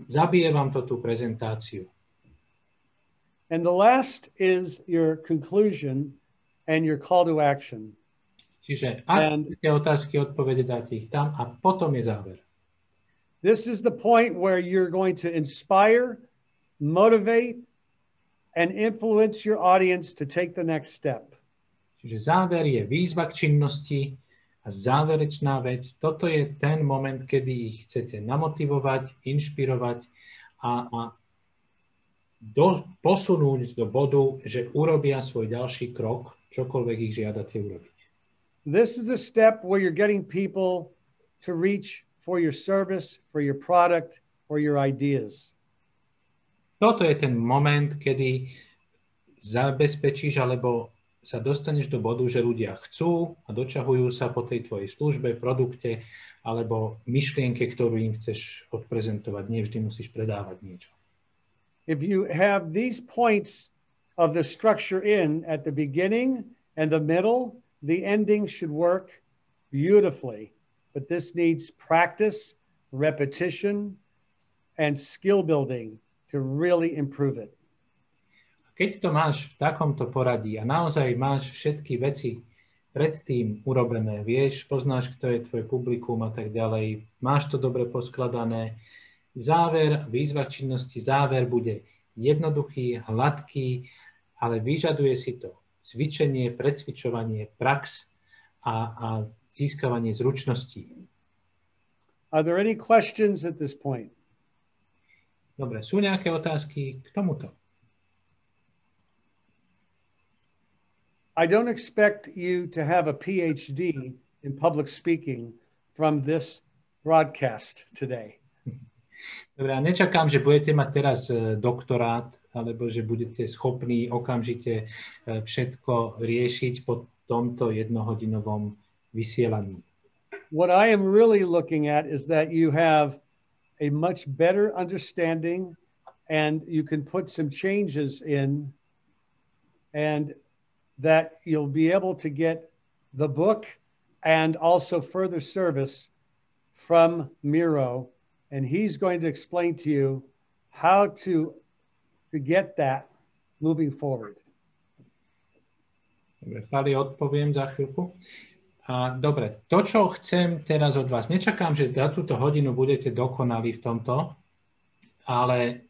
Speaker 1: zabije vám to tú prezentáciu.
Speaker 2: And the last is your conclusion and your call to action.
Speaker 1: Čiže ak tie otázky, odpovede, dáte ich tam a potom je záver.
Speaker 2: This is the point where you're going to inspire, motivate, and influence your audience to take the next step.
Speaker 1: Čiže záver je výzva k činnosti a záverečná vec. Toto je ten moment, kedy ich chcete namotivovať, inšpirovať a posunúť do bodu, že urobia svoj ďalší krok, čokoľvek ich žiadate urobiť.
Speaker 2: This is a step where you're getting people to reach for your service, for your product, or your ideas.
Speaker 1: Toto je ten moment, kedy zabezpečíš alebo sa dostaneš do bodu, že ľudia chcú a dočahujú sa po tej tvojej službe, produkte alebo myšlienke, ktorú im chceš odprezentovať. Nie vždy musíš predávať niečo.
Speaker 2: If you have these points of the structure in at the beginning and the middle, the ending should work beautifully. But this needs practice, repetition, and skill building to really improve it.
Speaker 1: Keď to máš v takomto poradí a naozaj máš všetky veci predtým urobené, vieš, poznáš, kto je tvoj publikum a tak ďalej, máš to dobre poskladané, záver, výzva činnosti, záver bude jednoduchý, hladký, ale vyžaduje si to cvičenie, precvičovanie, prax a získavanie zručností.
Speaker 2: Are there any questions at this point?
Speaker 1: Dobre, sú nejaké otázky k tomuto?
Speaker 2: I don't expect you to have a PhD in public speaking from this broadcast today.
Speaker 1: Dobre, a nečakám, že budete mať teraz doktorát, alebo že budete schopní okamžite všetko riešiť po tomto jednohodinovom vysielaní.
Speaker 2: What I am really looking at is that you have a much better understanding and you can put some changes in and that you'll be able to get the book and also further service from Miro. And he's going to explain to you how to get that moving forward.
Speaker 1: Dobre, Fali, odpoviem za chvíľku. Dobre, to, čo chcem teraz od vás, nečakám, že za túto hodinu budete dokonali v tomto, ale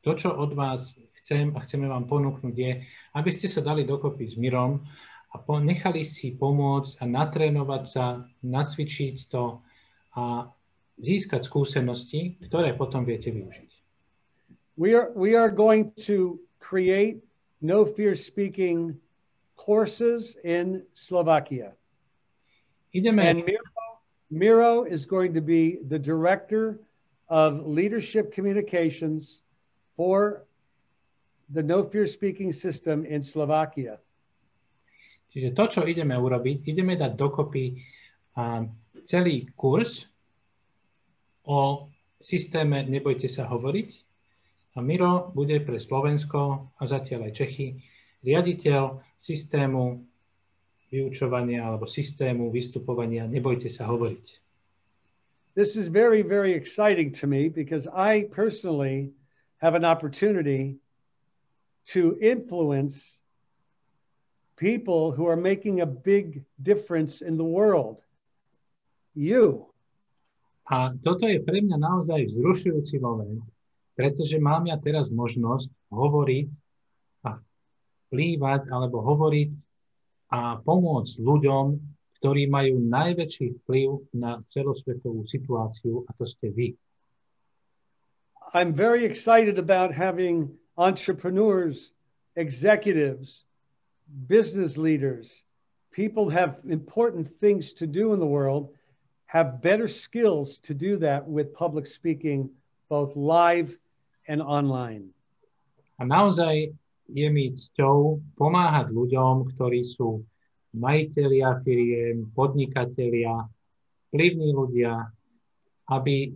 Speaker 1: to, čo od vás chcem a chceme vám ponúknuť je, aby ste sa dali dokopy s Mirom a nechali si pomôcť a natrénovať sa, nacvičiť to a získať skúsenosti, ktoré potom viete využiť.
Speaker 2: We are going to create no fear speaking courses in Slovakia. And Miro is going to be the director of leadership communications for the no fear speaking system in Slovakia.
Speaker 1: Čiže to, čo ideme urobiť, ideme dať dokopy celý kurz o systéme Nebojte sa hovoriť. A Miro bude pre Slovensko a zatiaľ aj Čechy riaditeľ systému vyučovania alebo systému vystupovania Nebojte sa hovoriť.
Speaker 2: This is very, very exciting to me because I personally have an opportunity to influence people who are making a big difference in the world. You.
Speaker 1: A toto je pre mňa naozaj vzrušujúci moment, pretože mám ja teraz možnosť hovoriť a vplývať alebo hovoriť a pomôcť ľuďom, ktorí majú najväčší vplyv na celosvetovú situáciu, a to ste vy.
Speaker 2: I'm very excited about having entrepreneurs, executives, business leaders, people have important things to do in the world, have better skills to do that with public speaking, both live and online.
Speaker 1: A naozaj je mi cťou pomáhať ľuďom, ktorí sú majitelia firiem, podnikatelia, vplyvní ľudia, aby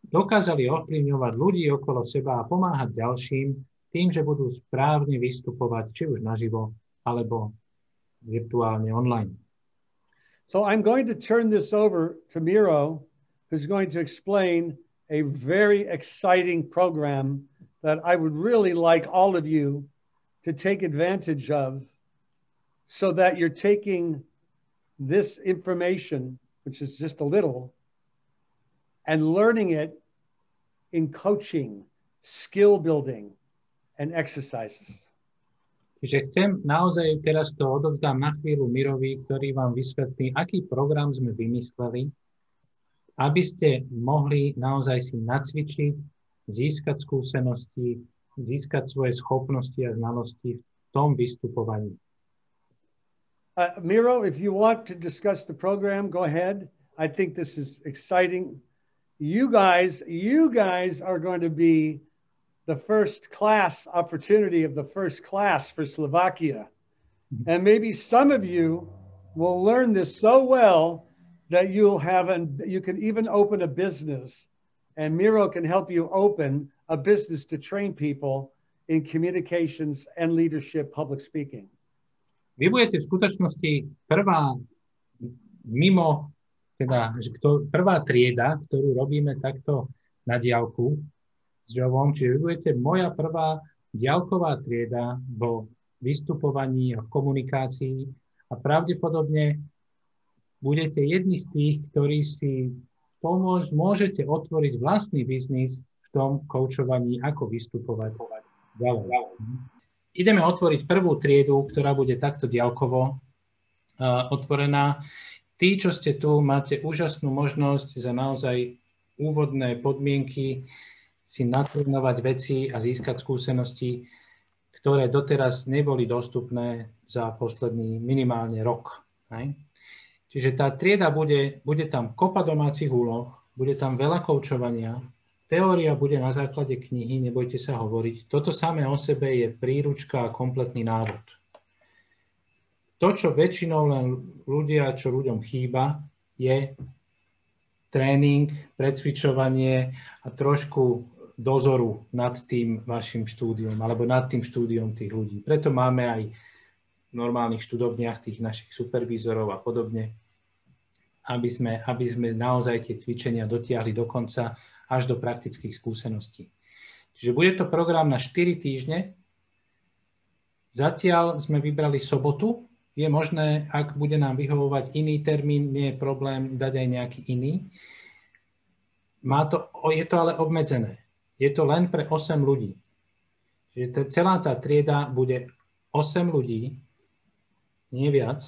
Speaker 1: dokázali ovplyvňovať ľudí okolo seba a pomáhať ďalším tým, že budú správne vystupovať, či už naživo, alebo virtuálne online.
Speaker 2: So I'm going to turn this over to Miro, who's going to explain a very exciting program that I would really like all of you to take advantage of so that you're taking this information, which is just a little, and learning it in coaching, skill building, and exercises.
Speaker 1: Čiže chcem naozaj, teraz to odovzdám na chvíľu Mirovi, ktorý vám vysvetlí, aký program sme vymysleli, aby ste mohli naozaj si nacvičiť, získať skúsenosti, získať svoje schopnosti a znalosti v tom vystupovaní.
Speaker 2: Miro, if you want to discuss the program, go ahead. I think this is exciting. You guys are going to be the first class opportunity of the first class for Slovakia. And maybe some of you will learn this so well that you can even open a business, and Miro can help you open a business to train people in communications and leadership public speaking.
Speaker 1: Vy budete v skutočnosti prvá trieda, ktorú robíme takto na diaľku s Jovom, čiže vy budete moja prvá diaľková trieda vo vystupovaní a v komunikácii a pravdepodobne budete jedni z tých, ktorí si môžete otvoriť vlastný biznis v tom koučovaní, ako vystupovať ďalej. Ideme otvoriť prvú triedu, ktorá bude takto diaľkovo otvorená. Tí, čo ste tu, máte úžasnú možnosť za naozaj úvodné podmienky si natrénovať veci a získať skúsenosti, ktoré doteraz neboli dostupné za posledný minimálne rok. Čiže tá trieda bude tam kopa domácich úloh, bude tam veľa koučovania, teória bude na základe knihy Nebojte sa hovoriť. Toto samé o sebe je príručka a kompletný návod. To, čo väčšinou len čo ľuďom chýba, je tréning, precvičovanie a trošku dozoru nad tým vašim štúdiom alebo nad tým štúdiom tých ľudí. Preto máme aj v normálnych študovniach tých našich supervízorov a podobne, aby sme naozaj tie cvičenia dotiahli do konca až do praktických skúseností. Čiže bude to program na 4 týždne. Zatiaľ sme vybrali sobotu Je možné, ak bude nám vyhovovať iný termín, nie je problém dať aj nejaký iný. Je to ale obmedzené. Je to len pre 8 ľudí. Čiže celá tá trieda bude 8 ľudí, nie viac,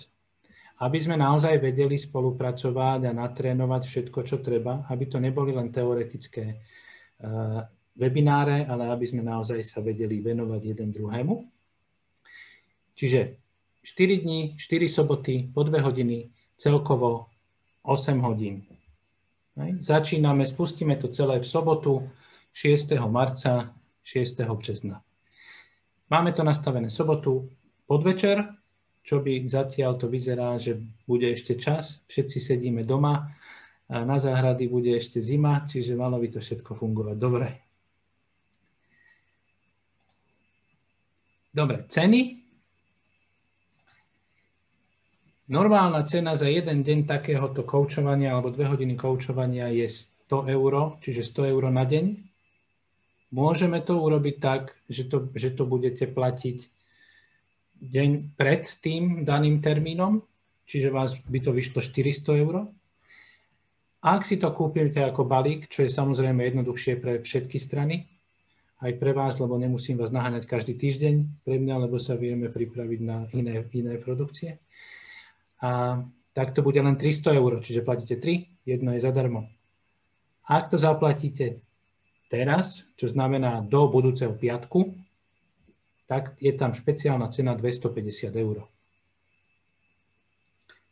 Speaker 1: aby sme naozaj vedeli spolupracovať a natrénovať všetko, čo treba, aby to neboli len teoretické webináre, ale aby sme naozaj sa vedeli venovať jeden druhému. Čiže 4 dní, 4 soboty, po 2 hodiny, celkovo 8 hodín. Začíname, spustíme to celé v sobotu 6. marca, 6. března. Máme to nastavené sobotu podvečer, čo by zatiaľ to vyzerá, že bude ešte čas, všetci sedíme doma, a na záhrady bude ešte zima, čiže malo by to všetko fungovať dobre. Dobre, ceny. Normálna cena za jeden deň takéhoto koučovania alebo 2 hodiny koučovania je 100 €, čiže 100 € na deň. Môžeme to urobiť tak, že to budete platiť deň pred tým daným termínom, čiže vás by to vyšlo 400 €. Ak si to kúpite ako balík, čo je samozrejme jednoduchšie pre všetky strany, aj pre vás, lebo nemusím vás naháňať každý týždeň, pre mňa, lebo sa vieme pripraviť na iné produkcie. A tak to bude len 300 €, čiže platíte 3, jedno je zadarmo. Ak to zaplatíte teraz, čo znamená do budúceho piatku, tak je tam špeciálna cena 250 €.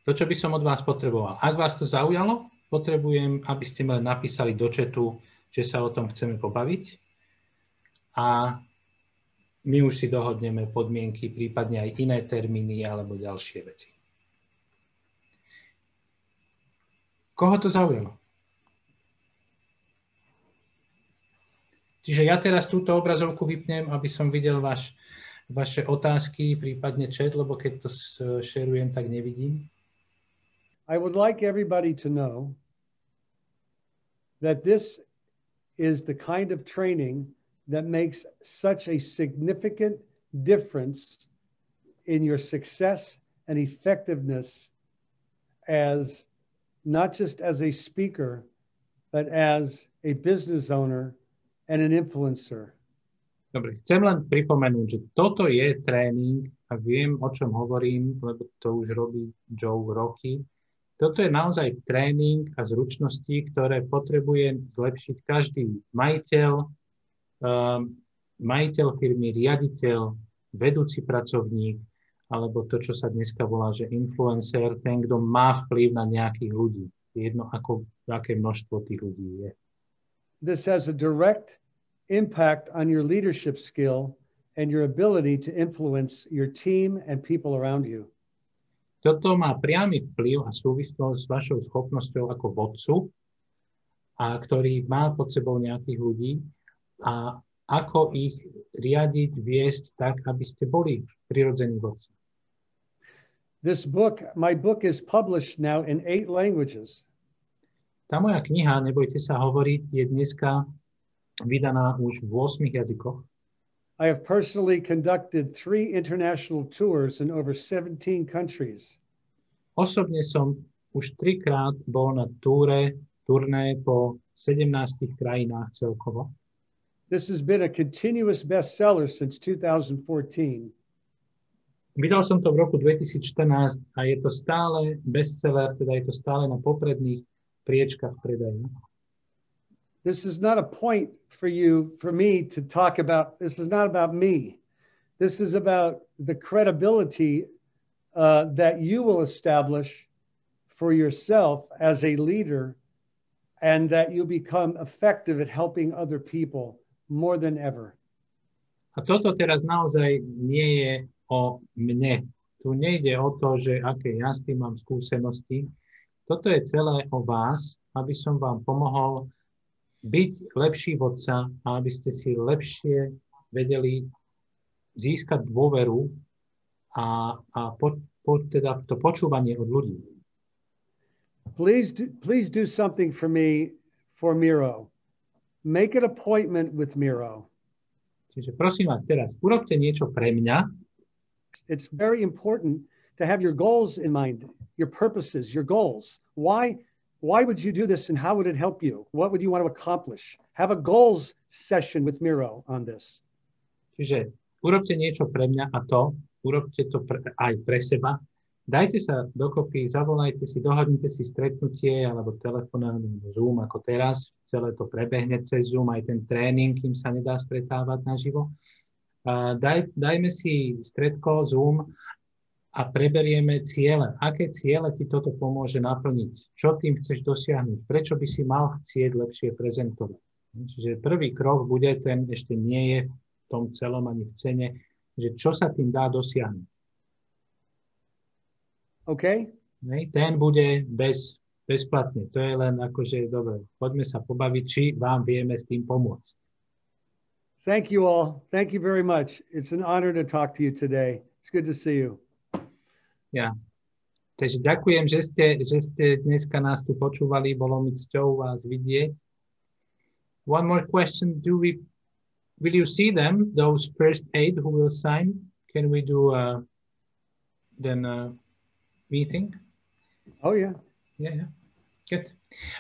Speaker 1: To, čo by som od vás potreboval. Ak vás to zaujalo, potrebujem, aby ste mi napísali do chatu, že sa o tom chceme pobaviť. A my už si dohodneme podmienky, prípadne aj iné termíny alebo ďalšie veci. Koho to zaujalo? Čiže ja teraz túto obrazovku vypnem, aby som videl vaše otázky, prípadne chat, lebo keď to šerujem, tak nevidím.
Speaker 2: I would like everybody to know that this is the kind of training that makes such a significant difference in your success and effectiveness as not just as a speaker, but as a business owner and an influencer.
Speaker 1: Dobre, chcem len pripomenúť, že toto je tréning a viem, o čom hovorím, lebo to už robí Joe roky. Toto je naozaj tréning a zručnosti, ktoré potrebuje zlepšiť každý majiteľ firmy, riaditeľ, vedúci pracovník, alebo to, čo sa dneska volá, že influencer, ten, kto má vplyv na nejakých ľudí. Jedno, aké množstvo tých ľudí je.
Speaker 2: This has a direct impact on your leadership skill and your ability to influence your team and people around you.
Speaker 1: Toto má priamy vplyv a súvislosť s vašou schopnosťou ako vodcu, ktorý má pod sebou nejakých ľudí a ako ich riadiť, viesť tak, aby ste boli prirodzení vodci.
Speaker 2: My book is published now in 8 languages.
Speaker 1: Tá moja kniha, Nebojte sa hovoriť, je dneska vydaná už v 8 jazykoch.
Speaker 2: I have personally conducted 3 international tours in over 17 countries.
Speaker 1: Osobne som už 3-krát bol na turné po 17 krajinách celkovo.
Speaker 2: This has been a continuous bestseller since 2014.
Speaker 1: Vydal som to v roku 2014 a je to stále bestseller, teda je to stále na popredných priečkách predaja.
Speaker 2: This is not a point for me to talk about. This is not about me. This is about the credibility that you will establish for yourself as a leader, and that you become effective at helping other people more than ever.
Speaker 1: A toto teraz naozaj nie je o mne. Tu nejde o to, že aké ja s tým mám skúsenosti. Toto je celé o vás, aby som vám pomohol byť lepší vodca a aby ste si lepšie vedeli získať dôveru a teda to počúvanie od ľudí.
Speaker 2: Please do something for me for Miro. Make an appointment with Miro.
Speaker 1: Čiže prosím vás teraz, urobte niečo pre mňa.
Speaker 2: It's very important to have your goals in mind, your purposes, your goals. Why would you do this and how would it help you? What would you want to accomplish? Have a goals session with Miro on this.
Speaker 1: Čiže urobte niečo pre mňa a to, urobte to aj pre seba. Dajte sa dokopy, zavolajte si, dohodnite si stretnutie alebo telefonát, alebo Zoom ako teraz. Celé to prebehne cez Zoom, aj ten tréning, kým sa nedá stretávať naživo. Dajme si stredko, Zoom a preberieme ciele. Aké ciele ti toto pomôže naplniť? Čo tým chceš dosiahnuť? Prečo by si mal chcieť lepšie prezentovať? Čiže prvý krok bude, ten ešte nie je v tom celom ani v cene, že čo sa tým dá dosiahnuť.
Speaker 2: OK?
Speaker 1: Ten bude bezplatne. To je len akože, dobre, poďme sa pobaviť, či vám vieme s tým pomôcť.
Speaker 2: Thank you all. Thank you very much. It's an honor to talk to you today. It's good to see you.
Speaker 1: Ja. Takže ďakujem, že ste dneska nás tu počúvali. Bolo mi cťou vás vidieť. One more question. Will you see them, those first 8 who will sign? Can we do then a meeting?
Speaker 2: Oh, yeah.
Speaker 1: Yeah. Good.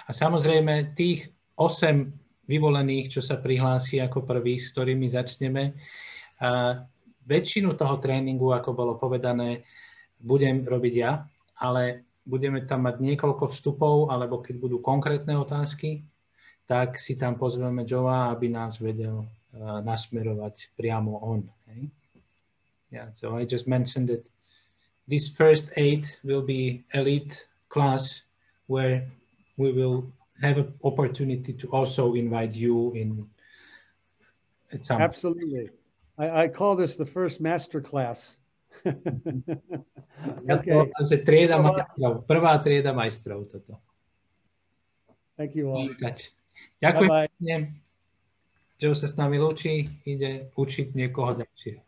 Speaker 1: A samozrejme, tých 8 vyvolených, čo sa prihlási ako prvých, s ktorými začneme, väčšinu toho tréningu, ako bolo povedané, budem robiť ja, ale budeme tam mať niekoľko vstupov, alebo keď budú konkrétne otázky, tak si tam pozveme Joea, aby nás vedel nasmerovať priamo on. Okay? Yeah, so I just mentioned that this first 8 will be elite class where we will have an opportunity to also invite you in at some.
Speaker 2: Absolutely. I call this the first master class.
Speaker 1: Okay. Trieda majstrov, prvá trieda majstrov toto.
Speaker 2: Thank you all.
Speaker 1: Ďakujem. Joe sa s nami lúči, ide učiť niekoho ďalšieho.